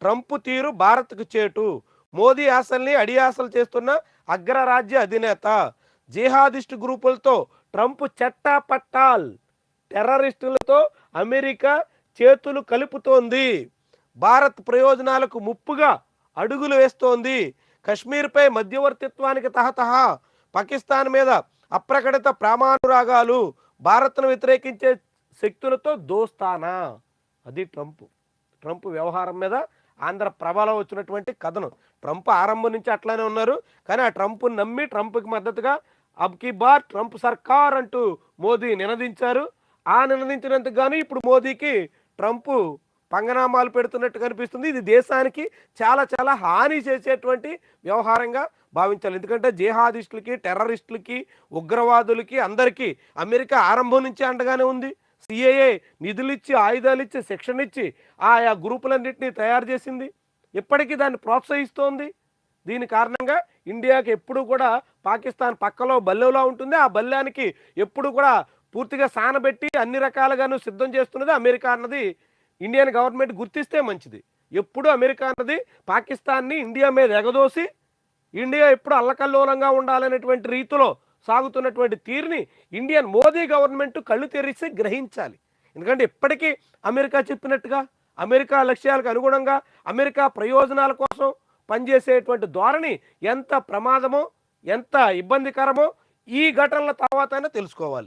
Trump తీరు భారత్కు చేటు. మోదీ ఆశల్ని అడియాసలు చేస్తున్న అగ్రరాజ్య అధినేత. జిహాదిస్టు గ్రూపులతో ట్రంప్ చట్టాపట్టాల్. టెర్రరిస్టులతో అమెరికా చేతులు కలుపుతోంది. భారత్ ప్రయోజనాలకు ముప్పుగా అడుగులు వేస్తోంది. కశ్మీర్పై మధ్యవర్తిత్వానికి తహతహ. పాకిస్తాన్ మీద అప్రకటిత ప్రామానురాగాలు. భారత్ను వ్యతిరేకించే శక్తులతో దోస్తానా. అది ట్రంప్ వ్యవహారం మీద ఆంధ్ర ప్రభలో వచ్చినటువంటి కథనం. ట్రంప్ ఆరంభం నుంచి అట్లానే ఉన్నారు. కానీ ఆ ట్రంప్ను నమ్మి ట్రంప్కి మద్దతుగా అబ్ కీ బార్ ట్రంప్ సర్కార్ అంటూ మోదీ నినదించారు. ఆ నినదించినందుకు గాను ఇప్పుడు మోదీకి ట్రంప్ పంగనామాలు పెడుతున్నట్టు కనిపిస్తుంది. ఇది దేశానికి చాలా చాలా హాని చేసేటువంటి వ్యవహారంగా భావించాలి. ఎందుకంటే జిహాదిస్టులకి, టెర్రరిస్టులకి, ఉగ్రవాదులకి అందరికీ అమెరికా ఆరంభం నుంచి అండగానే ఉంది. సిఏఏ నిధులిచ్చి, ఆయుధాలిచ్చి, శిక్షణ ఇచ్చి ఆయా గ్రూపులన్నింటినీ తయారు చేసింది. ఇప్పటికీ దాన్ని ప్రోత్సహిస్తోంది. దీని కారణంగా ఇండియాకి ఎప్పుడు కూడా పాకిస్తాన్ పక్కలో బల్లెలా ఉంటుంది. ఆ బల్యానికి ఎప్పుడు కూడా పూర్తిగా సానబెట్టి అన్ని రకాలుగాను సిద్ధం చేస్తున్నది అమెరికా అన్నది ఇండియన్ గవర్నమెంట్ గుర్తిస్తే మంచిది. ఎప్పుడు అమెరికా అన్నది పాకిస్తాన్ని ఇండియా మీద ఎగదోసి ఇండియా ఎప్పుడు అల్లకల్లోలంగా ఉండాలనేటువంటి రీతిలో సాగుతున్నటువంటి తీరుని ఇండియన్ మోదీ గవర్నమెంట్ కళ్ళు తెరిచి గ్రహించాలి. ఎందుకంటే ఇప్పటికీ అమెరికా చెప్పినట్టుగా అమెరికా లక్ష్యాలకు అనుగుణంగా అమెరికా ప్రయోజనాల కోసం పనిచేసేటువంటి ధోరణి ఎంత ప్రమాదమో, ఎంత ఇబ్బందికరమో ఈ ఘటనల తర్వాతైనా తెలుసుకోవాలి.